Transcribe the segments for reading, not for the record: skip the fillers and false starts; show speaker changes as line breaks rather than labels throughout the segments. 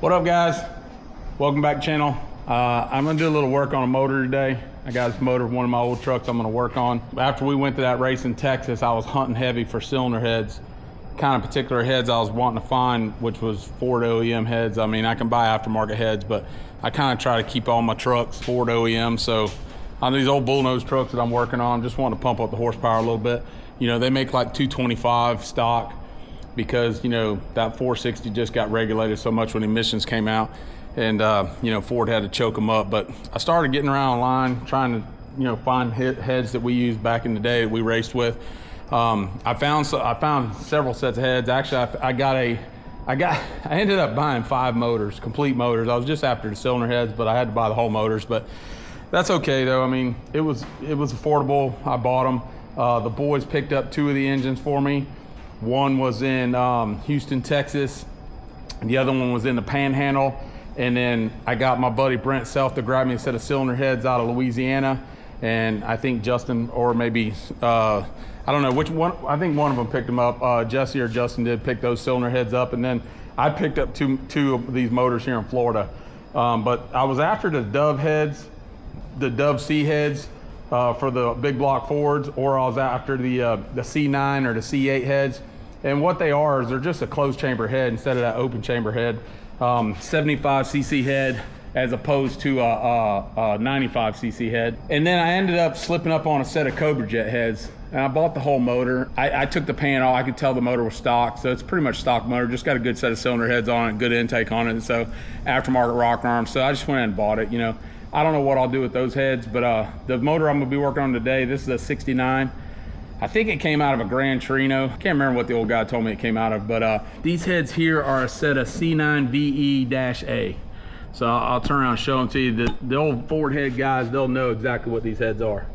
What up, guys? Welcome back to the channel. I'm gonna do a little work on a motor today. I got this motor of one of my old trucks I'm gonna work on. After we went to that race in Texas, I was hunting heavy for cylinder heads, kind of particular heads I was wanting to find, which was Ford OEM heads. I mean, I can buy aftermarket heads, but I kind of try to keep all my trucks Ford OEM. So on these old bullnose trucks that I'm working on, just want to pump up the horsepower a little bit. You know, they make like 225 stock because, you know, that 460 just got regulated so much when emissions came out. And, you know, Ford had to choke them up. But I started getting around online, trying to, you know, find heads that we used back in the day that we raced with. I found several sets of heads. Actually, I ended up buying 5 motors, complete motors. I was just after the cylinder heads, but I had to buy the whole motors. But that's okay though. I mean, it was affordable. I bought them. The boys picked up 2 of the engines for me. One was in Houston, Texas. The other one was in the Panhandle. And then I got my buddy Brent Self to grab me a set of cylinder heads out of Louisiana. And I think Justin, or maybe, I don't know which one, I think one of them picked them up. Jesse or Justin did pick those cylinder heads up. And then I picked up two of these motors here in Florida. But I was after the Dove heads, the Dove C heads for the big block Fords, or I was after the C9 or the C8 heads. And what they are is they're just a closed chamber head instead of that open chamber head. 75cc head as opposed to a 95cc head. And then I ended up slipping up on a set of Cobra Jet heads, and I bought the whole motor. I took the pan off. I could tell the motor was stock, so it's pretty much stock motor. Just got a good set of cylinder heads on it, good intake on it, so aftermarket rocker arms. So I just went and bought it. You know, I don't know what I'll do with those heads, but the motor I'm gonna be working on today, this is a 69. I think it came out of a Gran Torino. I can't remember what the old guy told me it came out of, but these heads here are a set of C9VE-A. So I'll turn around and show them to you. The old Ford head guys, they'll know exactly what these heads are.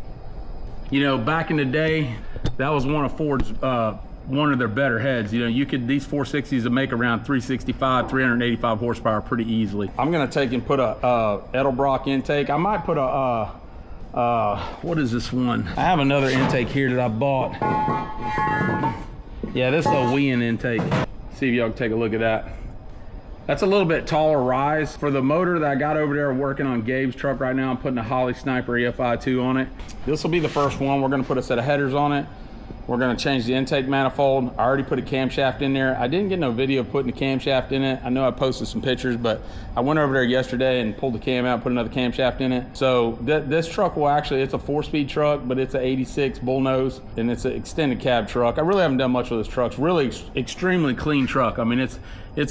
You know, back in the day, that was one of Ford's, one of their better heads. You know, these 460s will make around 365, 385 horsepower pretty easily. I'm gonna take and put a Edelbrock intake. I might put a, what is this one? I have another intake here that I bought. Yeah, this is a Wien intake. See if y'all can take a look at that. That's a little bit taller rise. For the motor that I got over there working on Gabe's truck right now, I'm putting a Holley Sniper EFI 2 on it. This will be the first one. We're gonna put a set of headers on it. We're gonna change the intake manifold. I already put a camshaft in there. I didn't get no video of putting the camshaft in it. I know I posted some pictures, but I went over there yesterday and pulled the cam out, put another camshaft in it. So this truck will actually, it's a 4-speed truck, but it's an 86 bullnose, and it's an extended cab truck. I really haven't done much with this truck. It's really extremely clean truck. I mean, it's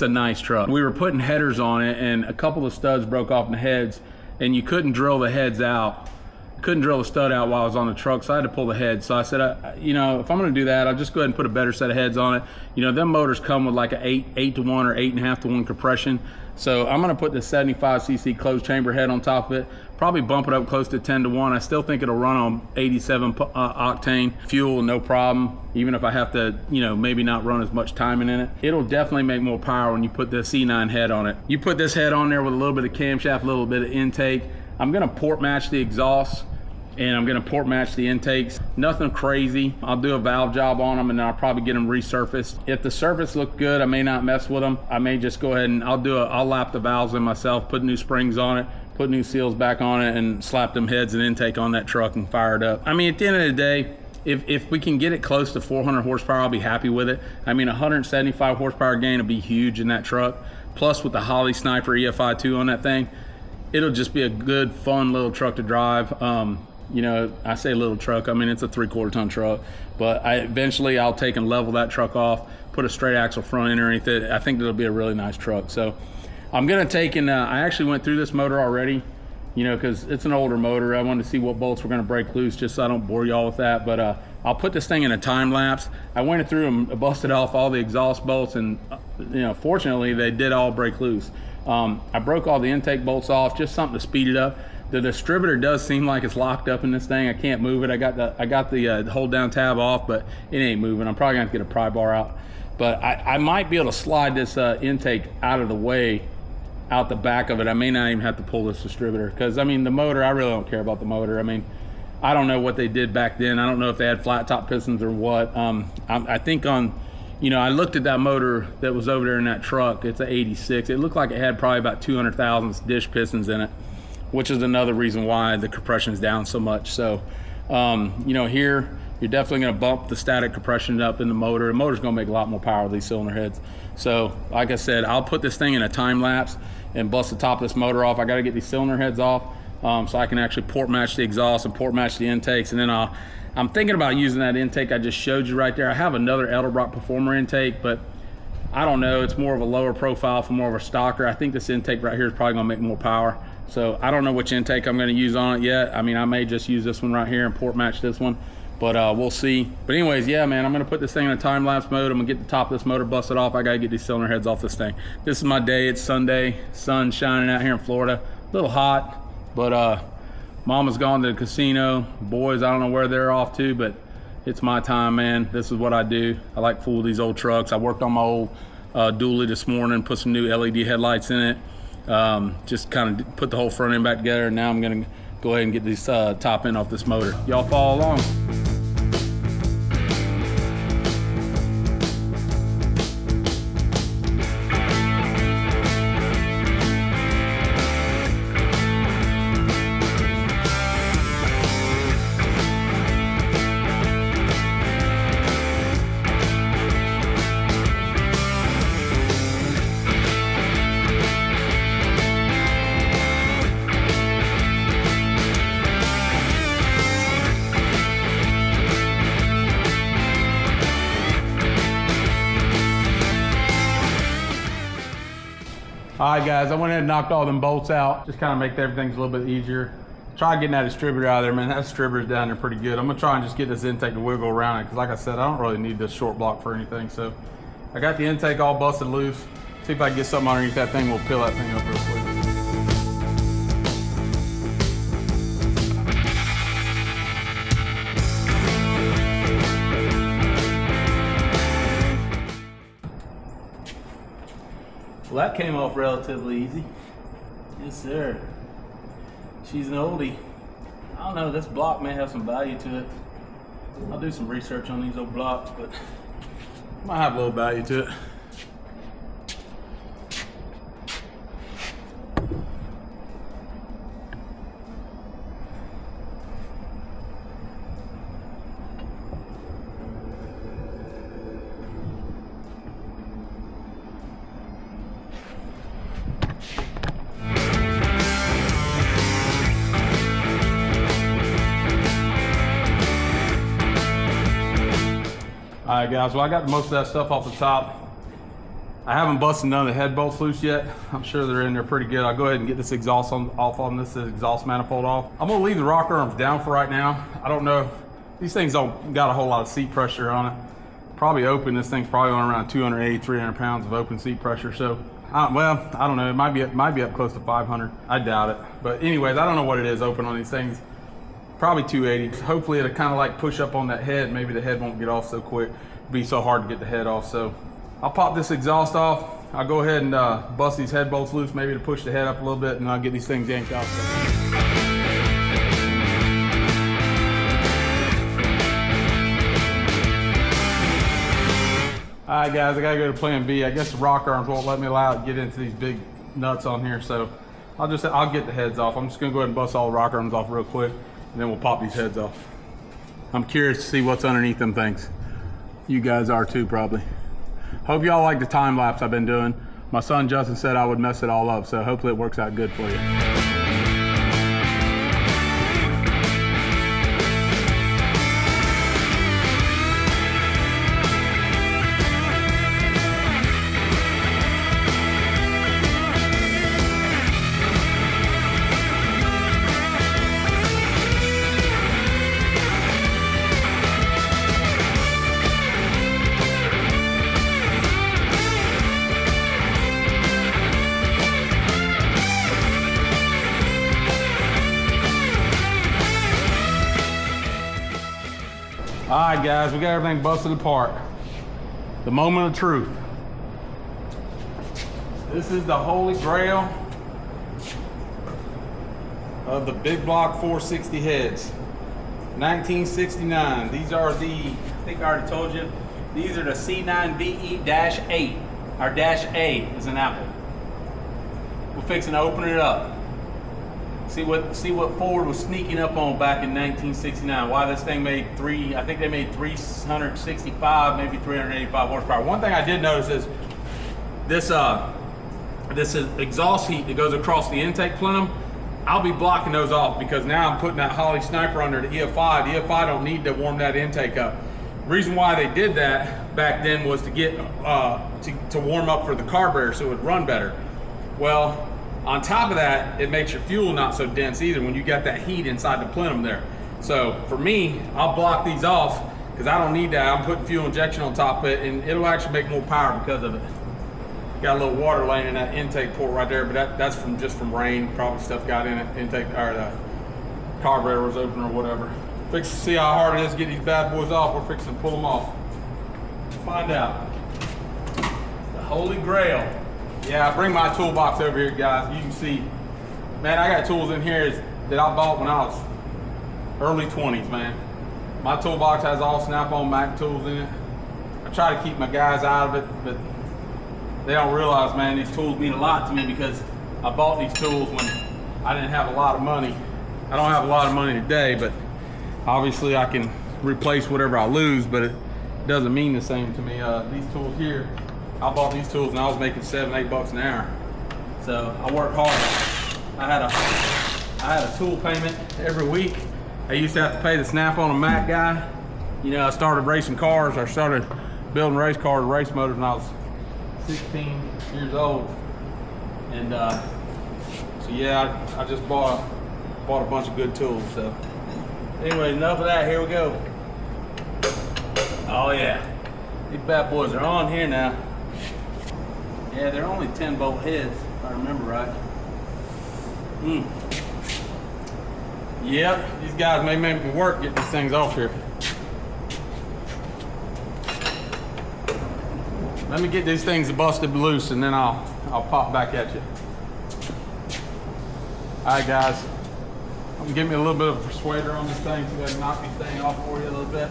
a nice truck. We were putting headers on it, and a couple of studs broke off in the heads, and you couldn't drill the heads out. Couldn't drill the stud out while I was on the truck, so I had to pull the head. So I said, you know, if I'm gonna do that, I'll just go ahead and put a better set of heads on it. You know, them motors come with like a 8-to-1 or 8.5-to-1 compression. So I'm gonna put the 75cc closed chamber head on top of it, probably bump it up close to 10-to-1. I still think it'll run on 87 octane fuel, no problem. Even if I have to, you know, maybe not run as much timing in it. It'll definitely make more power when you put the C9 head on it. You put this head on there with a little bit of camshaft, a little bit of intake. I'm gonna port match the exhaust, and I'm gonna port match the intakes. Nothing crazy. I'll do a valve job on them, and then I'll probably get them resurfaced. If the surface look good, I may not mess with them. I may just go ahead and I'll lap the valves in myself, put new springs on it, put new seals back on it, and slap them heads and intake on that truck and fire it up. I mean, at the end of the day, if we can get it close to 400 horsepower, I'll be happy with it. I mean, 175 horsepower gain will be huge in that truck. Plus with the Holley Sniper EFI 2 on that thing, it'll just be a good, fun little truck to drive. You know, I say little truck, I mean, it's a 3/4 ton truck, but eventually I'll take and level that truck off, put a straight axle front end underneath it. I think it'll be a really nice truck. So I'm gonna take and, I actually went through this motor already, you know, cause it's an older motor. I wanted to see what bolts were gonna break loose, just so I don't bore y'all with that. But I'll put this thing in a time lapse. I went through and busted off all the exhaust bolts, and you know, fortunately they did all break loose. I broke all the intake bolts off, just something to speed it up. The distributor does seem like it's locked up in this thing. I can't move it. I got the hold down tab off, but it ain't moving. I'm probably gonna have to get a pry bar out. But I might be able to slide this intake out of the way, out the back of it. I may not even have to pull this distributor, because I mean, the motor, I really don't care about the motor. I mean, I don't know what they did back then. I don't know if they had flat top pistons or what. I think on You know, I looked at that motor that was over there in that truck. It's an 86. It looked like it had probably about 200,000 dish pistons in it, which is another reason why the compression is down so much. So, you know, here, you're definitely gonna bump the static compression up in the motor. The motor's gonna make a lot more power with these cylinder heads. So, like I said, I'll put this thing in a time lapse and bust the top of this motor off. I gotta get these cylinder heads off so I can actually port match the exhaust and port match the intakes. And then I'm thinking about using that intake I just showed you right there. I have another Edelbrock Performer intake, but I don't know, it's more of a lower profile for more of a stocker. I think this intake right here is probably gonna make more power. So I don't know which intake I'm gonna use on it yet. I mean, I may just use this one right here and port match this one, but we'll see. But anyways, yeah, man, I'm gonna put this thing in a time lapse mode. I'm gonna get the top of this motor busted off. I gotta get these cylinder heads off this thing. This is my day. It's Sunday, sun shining out here in Florida. A little hot, but Mama's gone to the casino. Boys, I don't know where they're off to, but it's my time, man. This is what I do. I like fool these old trucks. I worked on my old dually this morning, put some new LED headlights in it. Just kind of put the whole front end back together, and now I'm gonna go ahead and get this top end off this motor. Y'all follow along. All right, guys, I went ahead and knocked all them bolts out. Just kind of make everything a little bit easier. Try getting that distributor out of there, man. That distributor's down there pretty good. I'm gonna try and just get this intake to wiggle around it, because like I said, I don't really need this short block for anything. So I got the intake all busted loose. See if I can get something underneath that thing. We'll peel that thing up real quick. Well, that came off relatively easy. Yes, sir. She's an oldie. I don't know, this block may have some value to it. I'll do some research on these old blocks, but it might have a little value to it. All right, guys, well, I got most of that stuff off the top. I haven't busted none of the head bolts loose yet. I'm sure they're in there pretty good. I'll go ahead and get this exhaust off on this exhaust manifold off. I'm gonna leave the rocker arms down for right now. I don't know, these things don't got a whole lot of seat pressure on it. Probably open, this thing's probably on around 280, 300 pounds of open seat pressure. So, well, I don't know, it might be up close to 500. I doubt it. But anyways, I don't know what it is open on these things. Probably 280. Hopefully it'll kind of like push up on that head. Maybe the head won't get off so quick. It'd be so hard to get the head off. So I'll pop this exhaust off. I'll go ahead and bust these head bolts loose, maybe to push the head up a little bit, and I'll get these things yanked out. All right, guys, I gotta go to plan B. I guess the rocker arms won't let me get into these big nuts on here. So I'll get the heads off. I'm just gonna go ahead and bust all the rocker arms off real quick, and then we'll pop these heads off. I'm curious to see what's underneath them things. You guys are too, probably. Hope y'all like the time lapse I've been doing. My son Justin said I would mess it all up, so hopefully it works out good for you. All right, guys, we got everything busted apart. The moment of truth. This is the holy grail of the big block 460 heads. 1969. These are the, I think I already told you, These are the C9VE-8, or -A is an apple. We're fixing to open it up. See what Ford was sneaking up on back in 1969. Why this thing made I think they made 365, maybe 385 horsepower. One thing I did notice is this exhaust heat that goes across the intake plenum. I'll be blocking those off because now I'm putting that Holley Sniper under the EFI. The EFI don't need to warm that intake up. Reason why they did that back then was to get to warm up for the carburetor so it would run better. Well, on top of that, it makes your fuel not so dense either when you got that heat inside the plenum there. So for me, I'll block these off because I don't need that. I'm putting fuel injection on top of it, and it'll actually make more power because of it. Got a little water laying in that intake port right there, but that's just from rain. Probably stuff got in it. Intake or the carburetor was open or whatever. Fix to see how hard it is to get these bad boys off. We're fixing to pull them off. Find out. The Holy Grail. Yeah, I bring my toolbox over here, guys. You can see, man, I got tools in here that I bought when I was early 20s, man. My toolbox has all Snap-on Mac tools in it. I try to keep my guys out of it, but they don't realize, man, these tools mean a lot to me because I bought these tools when I didn't have a lot of money. I don't have a lot of money today, but obviously I can replace whatever I lose, but it doesn't mean the same to me. These tools here, I bought these tools and I was making $7, $8 an hour. So I work hard. I had a tool payment every week. I used to have to pay the Snap-on and Mac guy. You know, I started racing cars. I started building race cars, race motors when I was 16 years old. And so yeah, I just bought a bunch of good tools. So anyway, enough of that. Here we go. Oh yeah, these bad boys are on here now. Yeah, they're only 10-bolt heads, if I remember right. Yep, these guys may make me work getting these things off here. Let me get these things busted loose and then I'll pop back at you. All right, guys. I'm gonna give me a little bit of a persuader on this thing so I can knock these things off for you a little bit.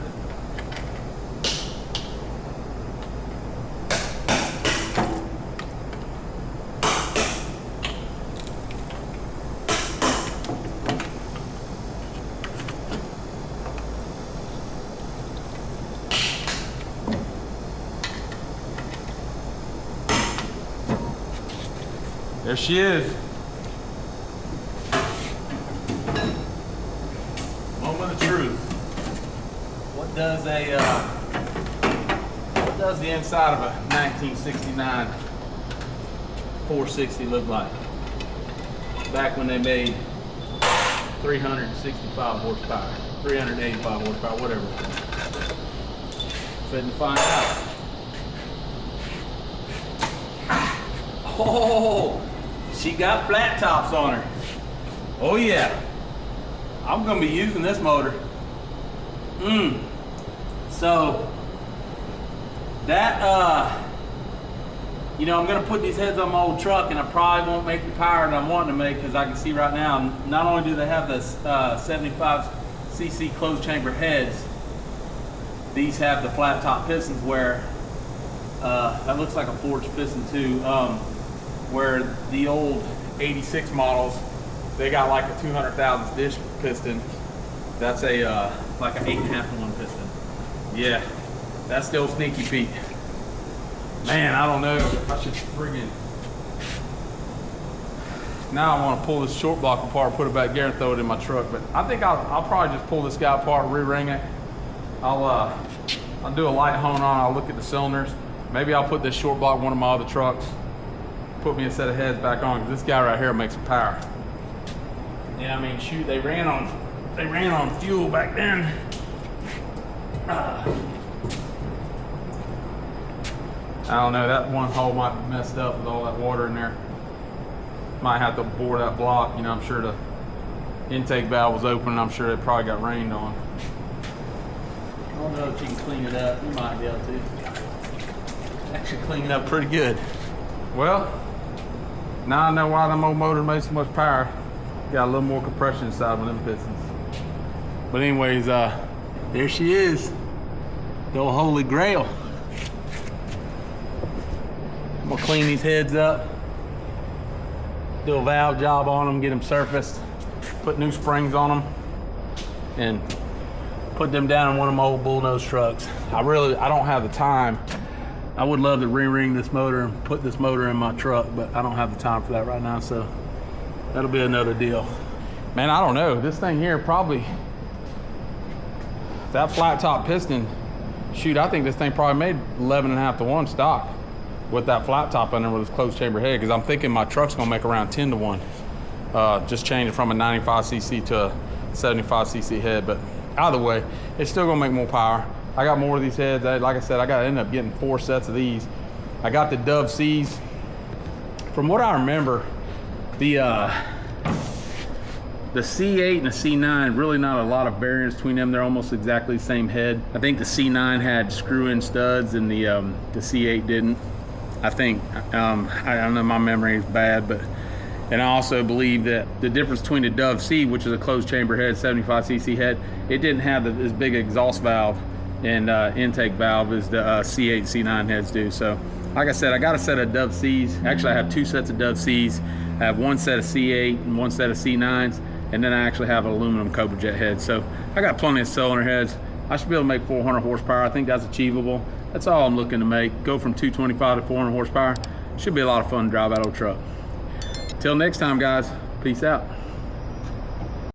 There she is. Moment of truth. What does the inside of a 1969 460 look like? Back when they made 365 horsepower, 385 horsepower, whatever. Fitting to find out. Oh! She got flat tops on her. Oh yeah. I'm gonna be using this motor. So that you know, I'm gonna put these heads on my old truck and I probably won't make the power that I'm wanting to make because I can see right now, not only do they have the 75cc closed chamber heads, these have the flat top pistons where that looks like a forged piston too. Where the old 86 models, they got like a 200 thousandths dish piston. That's a like an 8.5 to 1 piston. Yeah, that's still sneaky Pete. Man, I don't know. I should friggin'. Now I want to pull this short block apart, put it back there, and throw it in my truck. But I think I'll probably just pull this guy apart, re-ring it. I'll do a light hone on. I'll look at the cylinders. Maybe I'll put this short block in one of my other trucks. Put me a set of heads back on because this guy right here makes some power. Yeah, I mean, shoot, they ran on fuel back then. I don't know, that one hole might be messed up with all that water in there. Might have to bore that block. You know, I'm sure the intake valve was open and I'm sure it probably got rained on. I don't know if you can clean it up. You might be able to. Actually clean it up pretty good. Well, now I know why them old motors made so much power. Got a little more compression inside with them pistons. But anyways, there she is. The old Holy Grail. I'm gonna clean these heads up, do a valve job on them, get them surfaced, put new springs on them, and put them down in one of my old bullnose trucks. I don't have the time. I would love to re-ring this motor and put this motor in my truck, but I don't have the time for that right now, so that'll be another deal. Man, I don't know. This thing here probably, that flat top piston, shoot, I think this thing probably made 11.5 to 1 stock with that flat top under with this closed chamber head, because I'm thinking my truck's gonna make around 10 to 1. Just change it from a 95cc to a 75cc head, but either way, it's still gonna make more power. I got more of these heads. Like I said, I gotta end up getting 4 sets of these. I got the Dove C's. From what I remember, the C8 and the C9, really not a lot of variance between them. They're almost exactly the same head. I think the C9 had screw-in studs and the C8 didn't. I think, I don't know, my memory is bad, but, and I also believe that the difference between the Dove C, which is a closed chamber head, 75cc head, it didn't have as big exhaust valve and intake valve as the C8 and C9 heads do. So, like I said, I got a set of Dove C's. Actually, I have 2 sets of Dove C's. I have 1 set of C8 and 1 set of C9s, and then I actually have an aluminum Cobra Jet head. So I got plenty of cylinder heads. I should be able to make 400 horsepower. I think that's achievable. That's all I'm looking to make. Go from 225 to 400 horsepower. Should be a lot of fun to drive that old truck. Till next time, guys. Peace out.